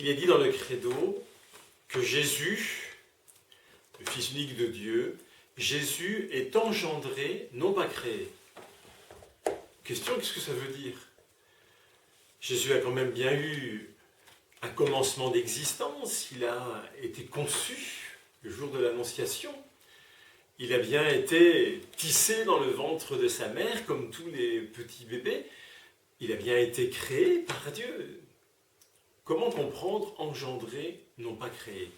il est dit dans le credo que Jésus, le Fils unique de Dieu, Jésus est engendré, non pas créé. Question, qu'est-ce que ça veut dire? Jésus a quand même bien eu un commencement d'existence, il a été conçu le jour de l'Annonciation. Il a bien été tissé dans le ventre de sa mère, comme tous les petits bébés. Il a bien été créé par Dieu. Comment comprendre engendré, non pas créé?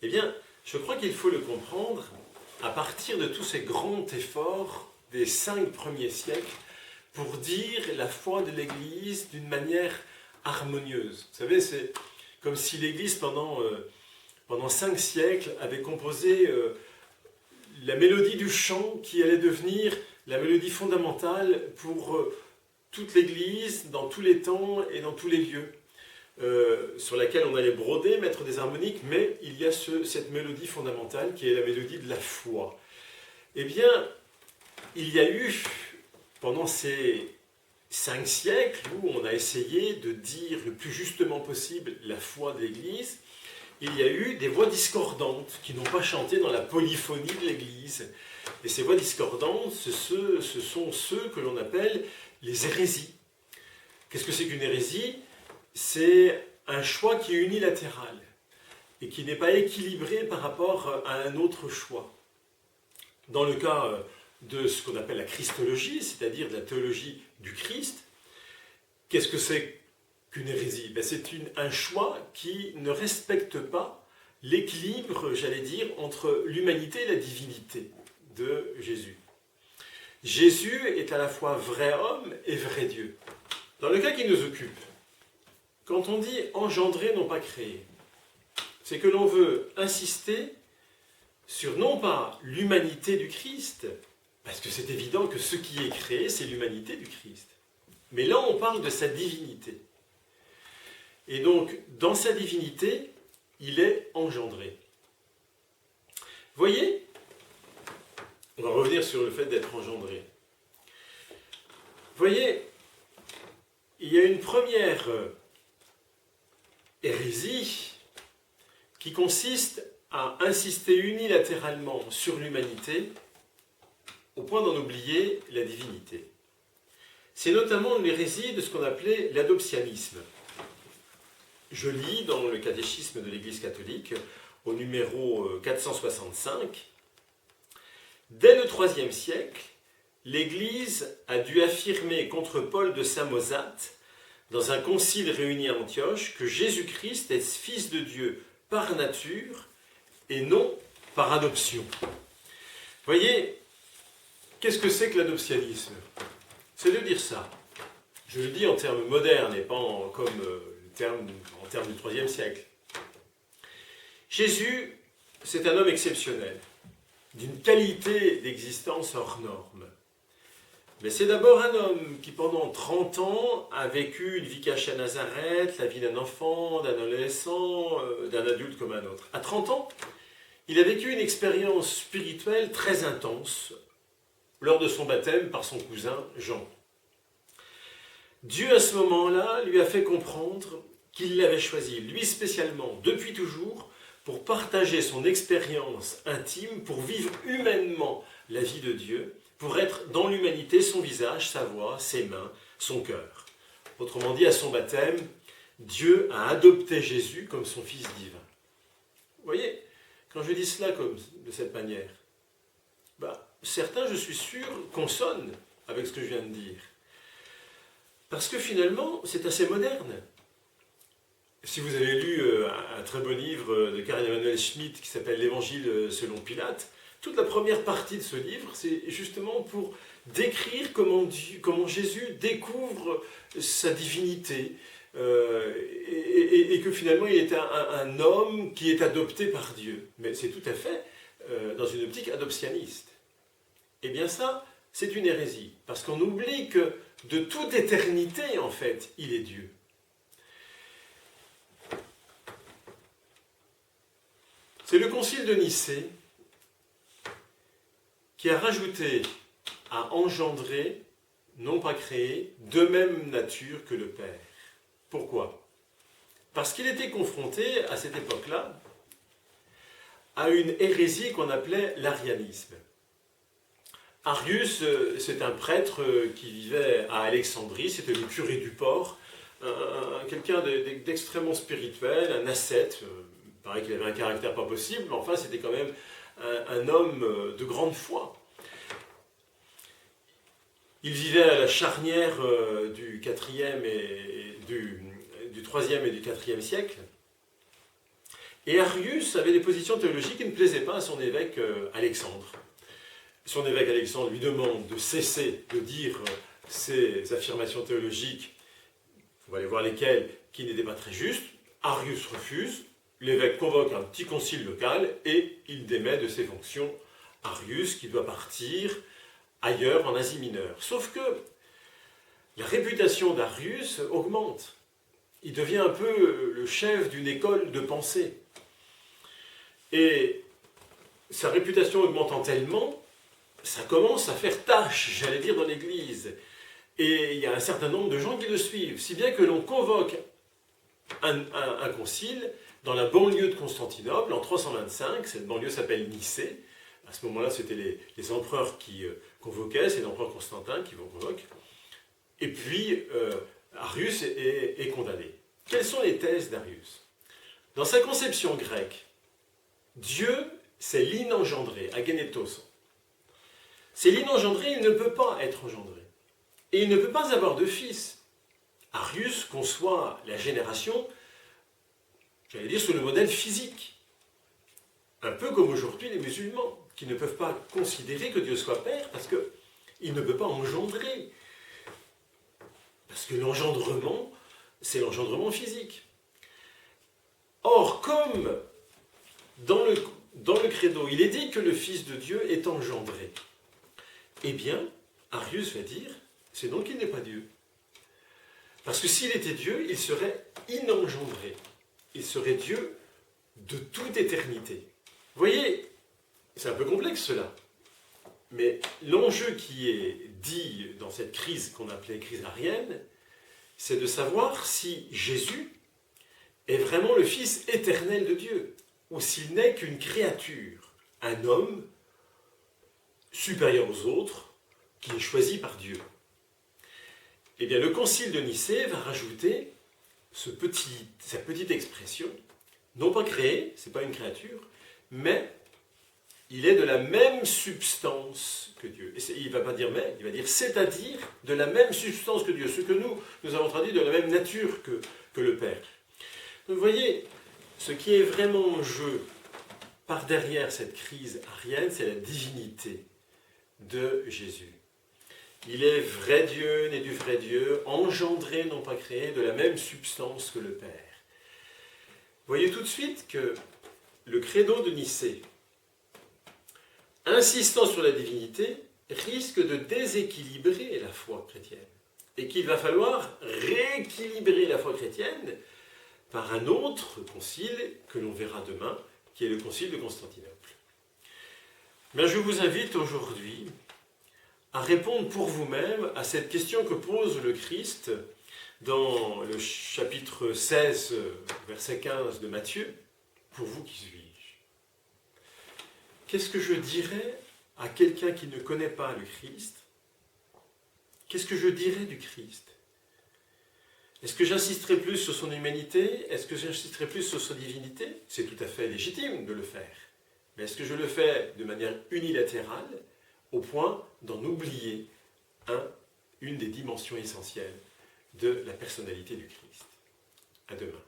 Eh bien, je crois qu'il faut le comprendre à partir de tous ces grands efforts des 5 premiers siècles pour dire la foi de l'Église d'une manière harmonieuse. Vous savez, c'est comme si l'Église, pendant 5 siècles, avait composé la mélodie du chant qui allait devenir la mélodie fondamentale pour toute l'Église, dans tous les temps et dans tous les lieux, sur laquelle on allait broder, mettre des harmoniques, mais il y a cette mélodie fondamentale qui est la mélodie de la foi. Eh bien, il y a eu, pendant ces 5 siècles, où on a essayé de dire le plus justement possible la foi de l'Église, il y a eu des voix discordantes qui n'ont pas chanté dans la polyphonie de l'Église. Et ces voix discordantes, ce sont ceux que l'on appelle les hérésies. Qu'est-ce que c'est qu'une hérésie? C'est un choix qui est unilatéral et qui n'est pas équilibré par rapport à un autre choix. Dans le cas de ce qu'on appelle la christologie, c'est-à-dire de la théologie du Christ, qu'est-ce que c'est qu'une hérésie? C'est un choix qui ne respecte pas l'équilibre, j'allais dire, entre l'humanité et la divinité de Jésus. Jésus est à la fois vrai homme et vrai Dieu. Dans le cas qui nous occupe, quand on dit engendré, non pas créé, c'est que l'on veut insister sur non pas l'humanité du Christ, parce que c'est évident que ce qui est créé, c'est l'humanité du Christ. Mais là, on parle de sa divinité. Et donc, dans sa divinité, il est engendré. Voyez, on va revenir sur le fait d'être engendré. Voyez, il y a une première hérésie qui consiste à insister unilatéralement sur l'humanité au point d'en oublier la divinité. C'est notamment l'hérésie de ce qu'on appelait l'adoptianisme. Je lis dans le catéchisme de l'Église catholique, au numéro 465, « Dès le IIIe siècle, l'Église a dû affirmer contre Paul de Samosate, dans un concile réuni à Antioche, que Jésus-Christ est fils de Dieu par nature et non par adoption. » Voyez, qu'est-ce que c'est que l'adoptianisme? C'est de dire ça. Je le dis en termes modernes et pas comme en termes du IIIe siècle. Jésus, c'est un homme exceptionnel, d'une qualité d'existence hors norme. Mais c'est d'abord un homme qui, pendant 30 ans, a vécu une vie cachée à Nazareth, la vie d'un enfant, d'un adolescent, d'un adulte comme un autre. À 30 ans, il a vécu une expérience spirituelle très intense lors de son baptême par son cousin Jean. Dieu, à ce moment-là, lui a fait comprendre qu'il l'avait choisi, lui spécialement, depuis toujours, pour partager son expérience intime, pour vivre humainement la vie de Dieu, pour être dans l'humanité son visage, sa voix, ses mains, son cœur. Autrement dit, à son baptême, Dieu a adopté Jésus comme son Fils divin. Vous voyez, quand je dis cela de cette manière, certains, je suis sûr, consonnent avec ce que je viens de dire. Parce que finalement, c'est assez moderne. Si vous avez lu un très beau livre de Karl Emanuel Schmitt qui s'appelle l'Évangile selon Pilate, toute la première partie de ce livre, c'est justement pour décrire comment Jésus découvre sa divinité et que finalement il est un homme qui est adopté par Dieu. Mais c'est tout à fait dans une optique adoptianiste. Eh bien ça, c'est une hérésie, parce qu'on oublie que de toute éternité, en fait, il est Dieu. C'est le concile de Nicée qui a rajouté à engendrer, non pas créer, de même nature que le Père. Pourquoi? Parce qu'il était confronté, à cette époque-là, à une hérésie qu'on appelait l'arianisme. Arius, c'est un prêtre qui vivait à Alexandrie, c'était le curé du port, quelqu'un d'extrêmement spirituel, un ascète. Il paraît qu'il avait un caractère pas possible, mais enfin c'était quand même un homme de grande foi. Il vivait à la charnière du 4e et du 3e et du 4e siècle. Et Arius avait des positions théologiques qui ne plaisaient pas à son évêque Alexandre. Son évêque Alexandre lui demande de cesser de dire ces affirmations théologiques, on va aller voir lesquelles, qui n'étaient pas très justes. Arius refuse, l'évêque convoque un petit concile local et il démet de ses fonctions Arius qui doit partir ailleurs en Asie mineure. Sauf que la réputation d'Arius augmente. Il devient un peu le chef d'une école de pensée. Et sa réputation augmentant tellement, ça commence à faire tâche, j'allais dire, dans l'Église. Et il y a un certain nombre de gens qui le suivent, si bien que l'on convoque un concile dans la banlieue de Constantinople en 325. Cette banlieue s'appelle Nicée. À ce moment-là, c'était les empereurs qui convoquaient, c'est l'empereur Constantin qui convoque. Et puis, Arius est condamné. Quelles sont les thèses d'Arius? Dans sa conception grecque, Dieu, c'est l'inengendré, agenetos. C'est l'inengendré, il ne peut pas être engendré. Et il ne peut pas avoir de fils. Arius conçoit la génération, j'allais dire, sous le modèle physique. Un peu comme aujourd'hui les musulmans, qui ne peuvent pas considérer que Dieu soit père parce qu'il ne peut pas engendrer. Parce que l'engendrement, c'est l'engendrement physique. Or, comme dans le credo, il est dit que le Fils de Dieu est engendré, eh bien, Arius va dire, c'est donc qu'il n'est pas Dieu. Parce que s'il était Dieu, il serait inengendré. Il serait Dieu de toute éternité. Vous voyez, c'est un peu complexe cela. Mais l'enjeu qui est dit dans cette crise qu'on appelait crise arienne, c'est de savoir si Jésus est vraiment le Fils éternel de Dieu, ou s'il n'est qu'une créature, un homme supérieur aux autres, qui est choisi par Dieu. Eh bien, le concile de Nicée va rajouter cette petite expression, non pas créé, c'est pas une créature, mais il est de la même substance que Dieu. Et il ne va pas dire mais, il va dire c'est-à-dire de la même substance que Dieu, ce que nous avons traduit de la même nature que le Père. Donc vous voyez, ce qui est vraiment en jeu par derrière cette crise arienne, c'est la divinité de Jésus. Il est vrai Dieu, né du vrai Dieu, engendré, non pas créé, de la même substance que le Père. Vous voyez tout de suite que le credo de Nicée, insistant sur la divinité, risque de déséquilibrer la foi chrétienne. Et qu'il va falloir rééquilibrer la foi chrétienne par un autre concile que l'on verra demain, qui est le concile de Constantinople. Mais je vous invite aujourd'hui à répondre pour vous-même à cette question que pose le Christ dans le chapitre 16, verset 15 de Matthieu. Pour vous, qui suis-je? Qu'est-ce que je dirais à quelqu'un qui ne connaît pas le Christ? Qu'est-ce que je dirais du Christ? Est-ce que j'insisterai plus sur son humanité? Est-ce que j'insisterai plus sur sa divinité? C'est tout à fait légitime de le faire. Mais est-ce que je le fais de manière unilatérale, au point d'en oublier une des dimensions essentielles de la personnalité du Christ? À demain.